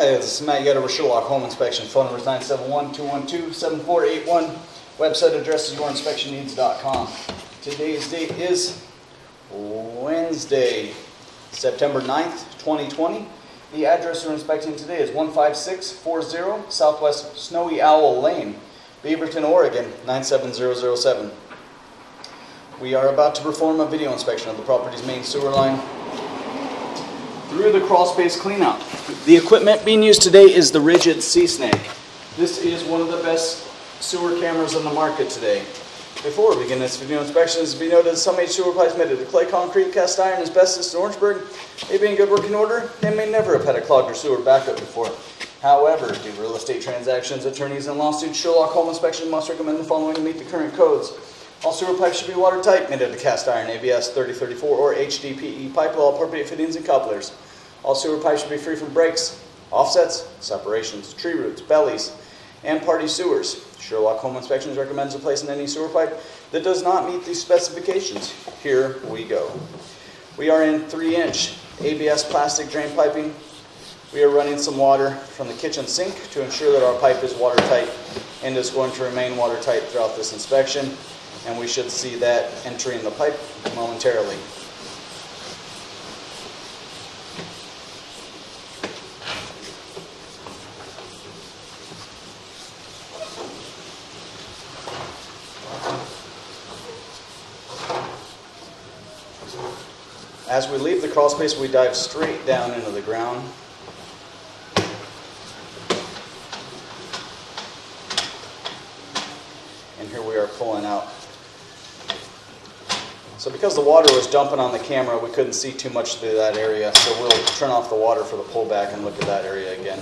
Hi, this is Matt Yetter with Sherlock Home Inspection. Phone number is 971-212-7481. Website address is yourinspectionneeds.com. Today's date is Wednesday, September 9th, 2020. The address we're inspecting today is 15640 Southwest Snowy Owl Lane, Beaverton, Oregon, 97007. We are about to perform a video inspection of the property's main sewer line through the crawl space cleanout. The equipment being used today is the Ridgid Sea Snake. This is one of the best sewer cameras on the market today. Before we begin this video inspection, it is to be noted that some sewer pipes made of clay, concrete, cast iron, asbestos, and Orangeburg may be in good working order and may never have had a clogged or sewer backup before. However, due to real estate transactions, attorneys, and lawsuits, Sherlock Home Inspection must recommend the following to meet the current codes. All sewer pipes should be watertight, made out of cast iron, ABS 3034 or HDPE pipe with all appropriate fittings and couplers. All sewer pipes should be free from breaks, offsets, separations, tree roots, bellies, and party sewers. Sherlock Home Inspections recommends replacing any sewer pipe that does not meet these specifications. Here we go. We are in 3-inch ABS plastic drain piping. We are running some water from the kitchen sink to ensure that our pipe is watertight and is going to remain watertight throughout this inspection. And we should see that entering the pipe momentarily. As we leave the crawl space, we dive straight down into the ground. And here we are pulling out. So because the water was dumping on the camera, we couldn't see too much through that area. So we'll turn off the water for the pullback and look at that area again.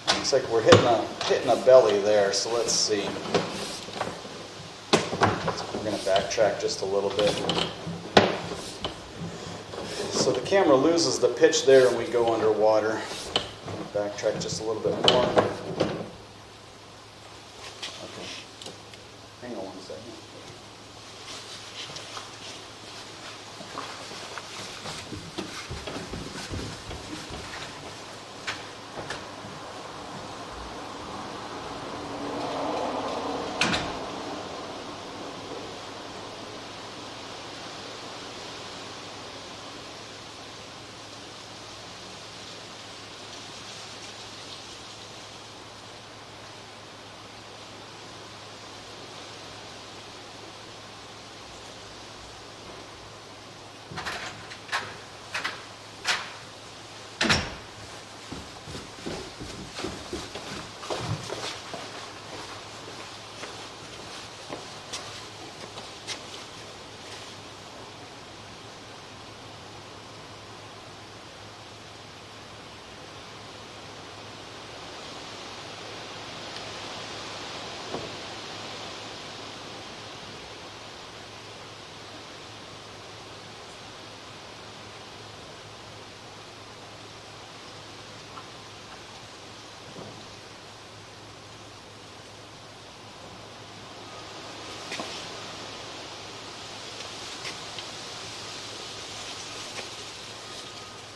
Looks like we're hitting a belly there, so let's see. We're going to backtrack just a little bit. So the camera loses the pitch there and we go underwater. Backtrack just a little bit more. Okay. Hang on one second.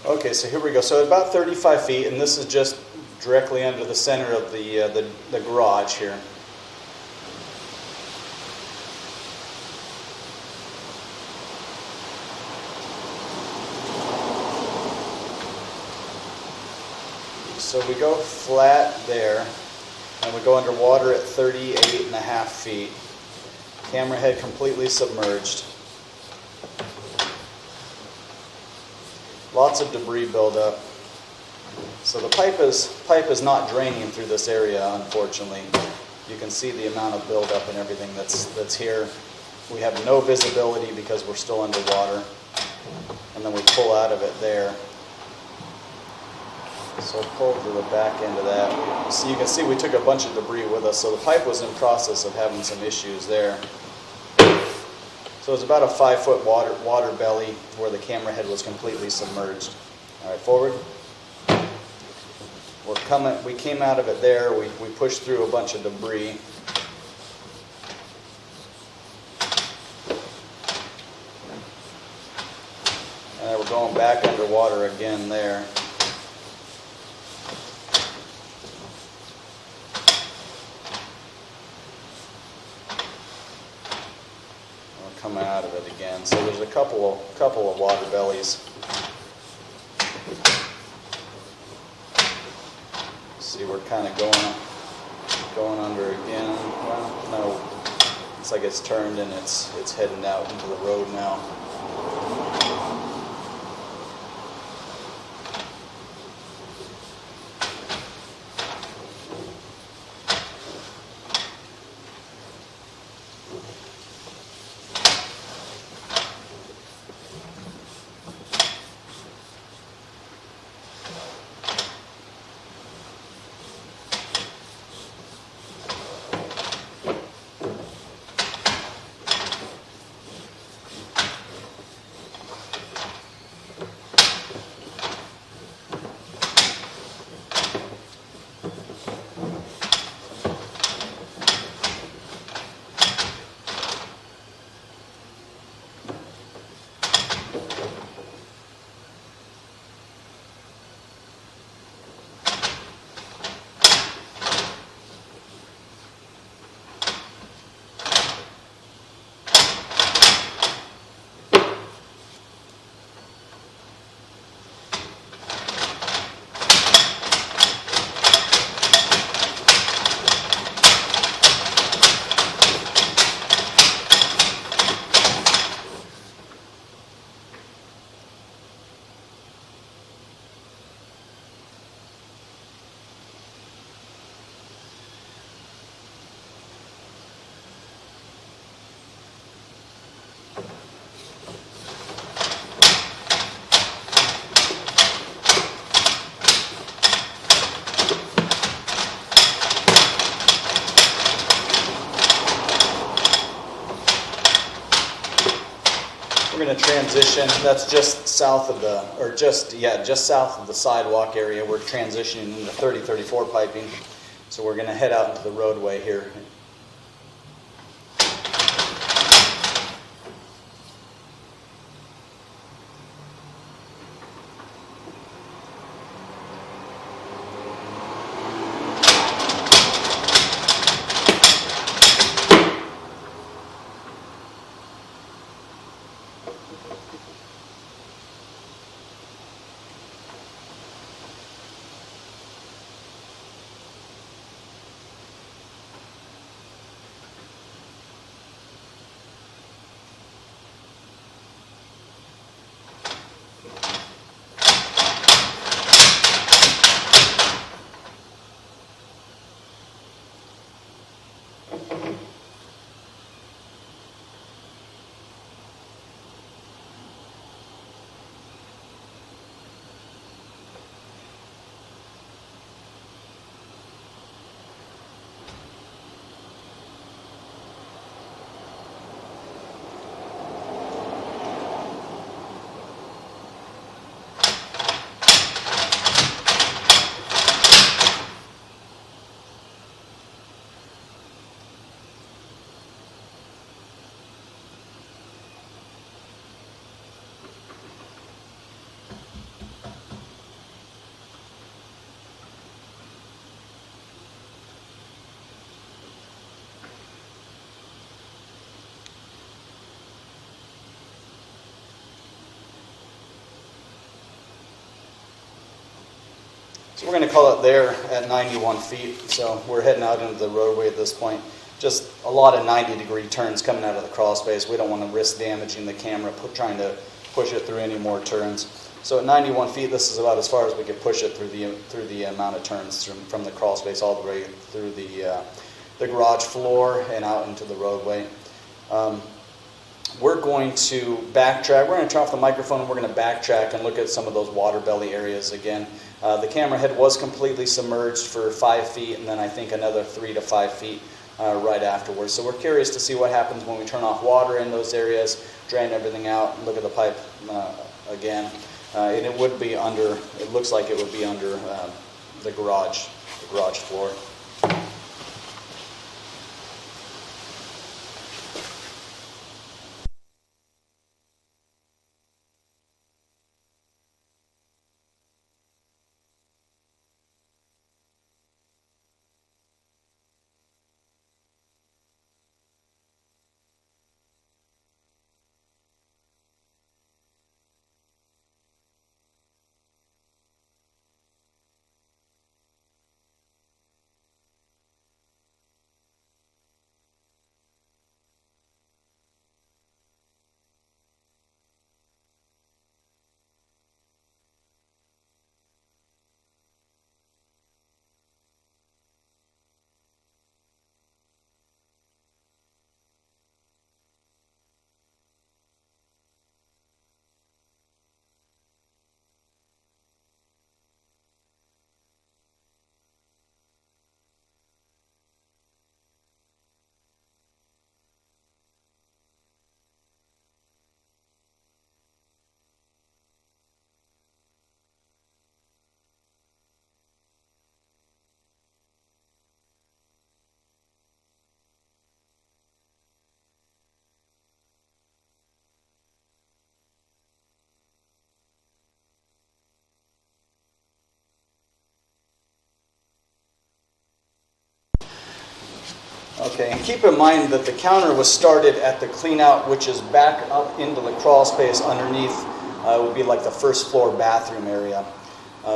Okay, so here we go. So about 35 feet, and this is just directly under the center of the garage here. So we go flat there, and we go underwater at 38.5 feet. Camera head completely submerged. Lots of debris buildup. So the pipe is not draining through this area, unfortunately. You can see the amount of buildup and everything that's here. We have no visibility because we're still underwater. And then we pull out of it there. So pull to the back end of that. So you can see we took a bunch of debris with us. So the pipe was in process of having some issues there. So it's about a 5-foot water belly where the camera head was completely submerged. All right, forward. We came out of it there. We pushed through a bunch of debris. And we're going back underwater again there. We're coming out of it again. So there's a couple of water bellies. See, we're kind of going under again. Well, no, it's like it's turned and it's heading out into the road now. We're going to transition. That's just south of just south of the sidewalk area. We're transitioning into 3034 piping. So we're going to head out into the roadway here. So we're going to call it there at 91 feet. So we're heading out into the roadway at this point. Just a lot of 90-degree turns coming out of the crawl space. We don't want to risk damaging the camera, trying to push it through any more turns. So at 91 feet, this is about as far as we could push it through the amount of turns from the crawl space all the way through the the garage floor and out into the roadway. We're going to backtrack. We're going to turn off the microphone and we're going to backtrack and look at some of those water belly areas again. The camera head was completely submerged for 5 feet and then I think another 3 to 5 feet right afterwards. So we're curious to see what happens when we turn off water in those areas, drain everything out, and look at the pipe again. And it would be under, it looks like it would be under the garage floor. Okay, and keep in mind that the counter was started at the clean out, which is back up into the crawl space underneath. It would be like the first floor bathroom area.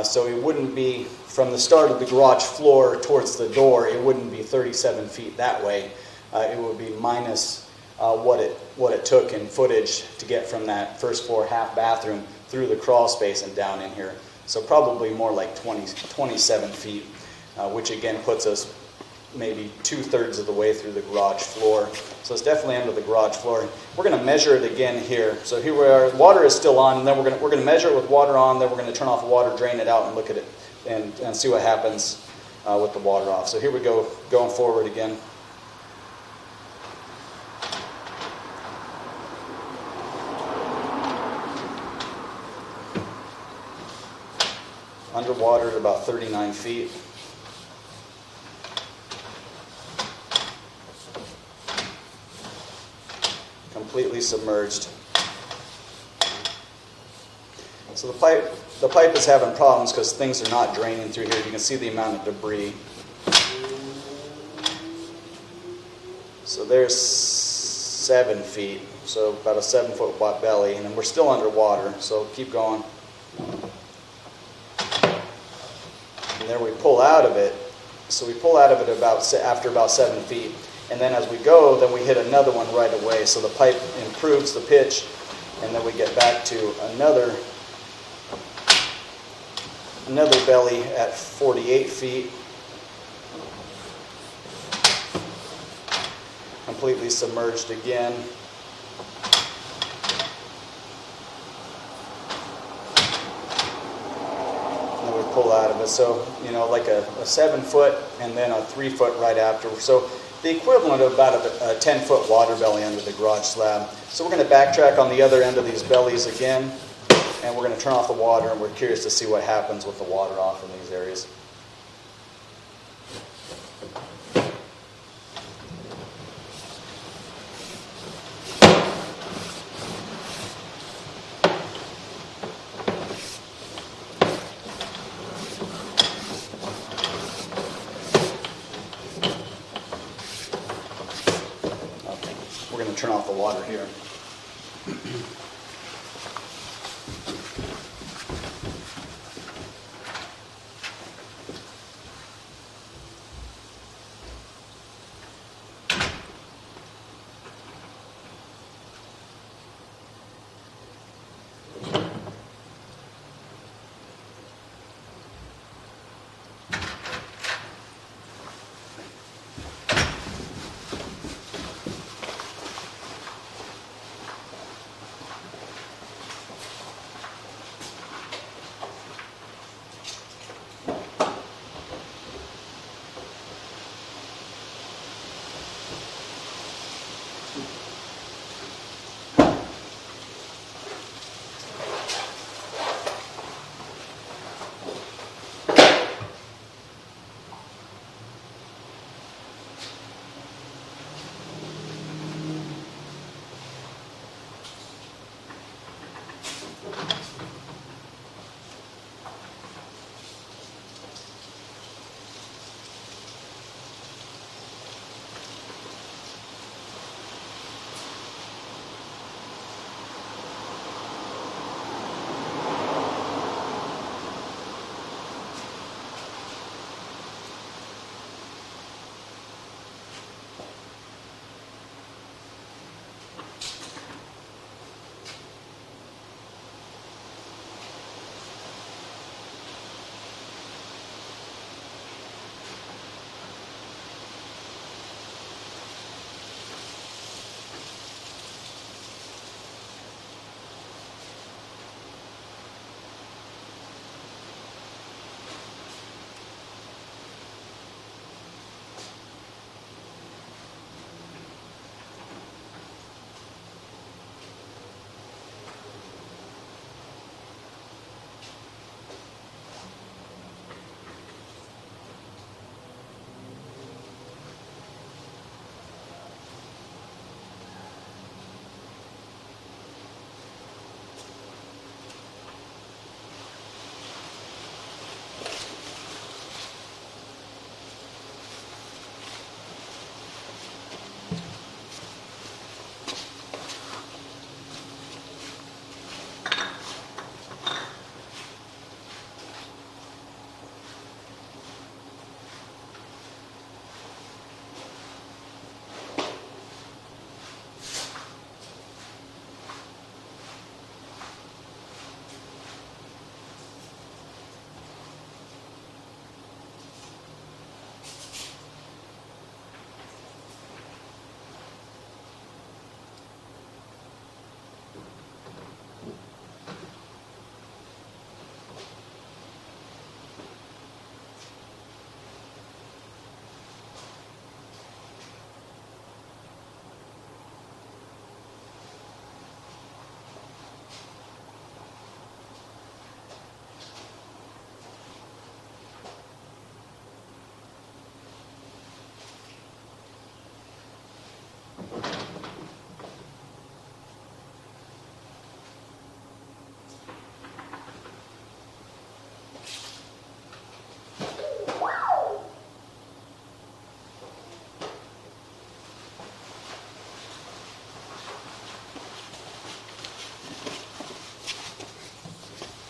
So it wouldn't be from the start of the garage floor towards the door, it wouldn't be 37 feet that way. It would be minus what it took in footage to get from that first floor half bathroom through the crawl space and down in here. So probably more like 27 feet, which again puts us maybe 2/3 of the way through the garage floor. So it's definitely under the garage floor. We're going to measure it again here. So here we are. Water is still on, and then we're going to measure it with water on. Then we're going to turn off the water, drain it out, and look at it and see what happens with the water off. So here we go, going forward again. Underwater at about 39 feet. Completely submerged. So the pipe is having problems because things are not draining through here. You can see the amount of debris. So there's 7 feet, so about a 7-foot belly, and then we're still underwater, so keep going. And then we pull out of it. So we pull out of it after about 7 feet. And then as we go, then we hit another one right away. So the pipe improves the pitch, and then we get back to another belly at 48 feet. Completely submerged again. And then we pull out of it. So, you know, like a 7-foot and then a 3-foot right after. So the equivalent of about a 10-foot water belly under the garage slab. So we're going to backtrack on the other end of these bellies again, and we're going to turn off the water, and we're curious to see what happens with the water off in these areas. We're going to turn off the water here.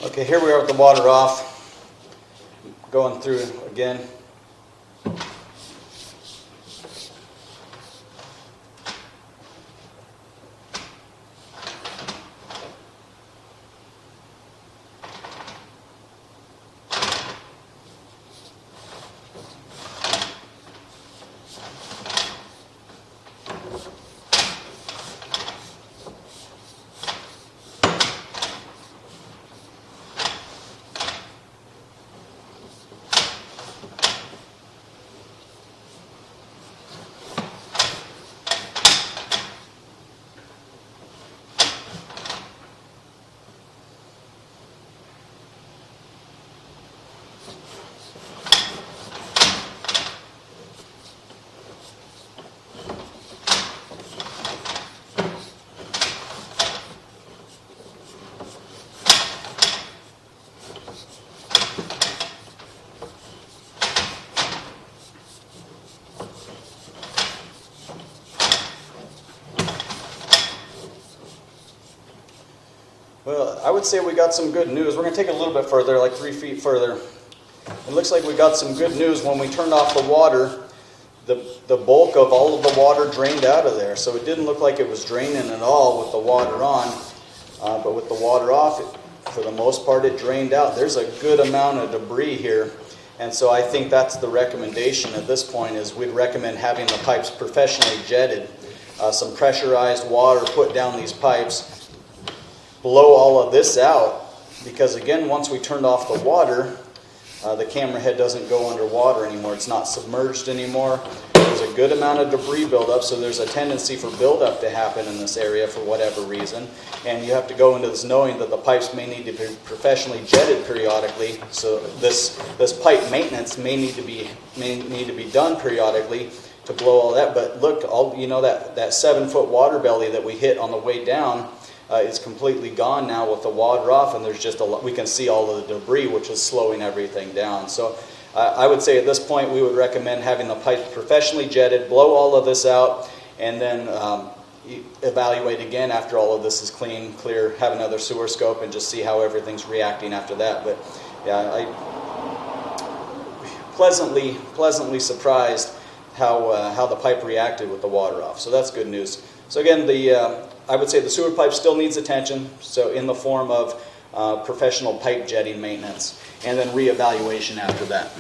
Okay, here we are with the water off, going through again. Well, I would say we got some good news. We're going to take it a little bit further, like 3 feet further. It looks like we got some good news. When we turned off the water, the bulk of all of the water drained out of there. So it didn't look like it was draining at all with the water on. But with the water off, for the most part, it drained out. There's a good amount of debris here. And so I think that's the recommendation at this point, is we'd recommend having the pipes professionally jetted. Some pressurized water put down these pipes. Blow all of this out, because again, once we turned off the water, the camera head doesn't go underwater anymore. It's not submerged anymore. There's a good amount of debris buildup, so there's a tendency for buildup to happen in this area for whatever reason. And you have to go into this knowing that the pipes may need to be professionally jetted periodically. So this pipe maintenance may need to be done periodically to blow all that. But look, that 7-foot water belly that we hit on the way down is completely gone now with the water off, and there's just we can see all of the debris, which is slowing everything down. So I would say at this point we would recommend having the pipes professionally jetted, blow all of this out, and then evaluate again after all of this is clear, have another sewer scope, and just see how everything's reacting after that. But yeah, I pleasantly surprised how the pipe reacted with the water off. So that's good news. So again, I would say the sewer pipe still needs attention, so in the form of professional pipe jetting maintenance, and then reevaluation after that.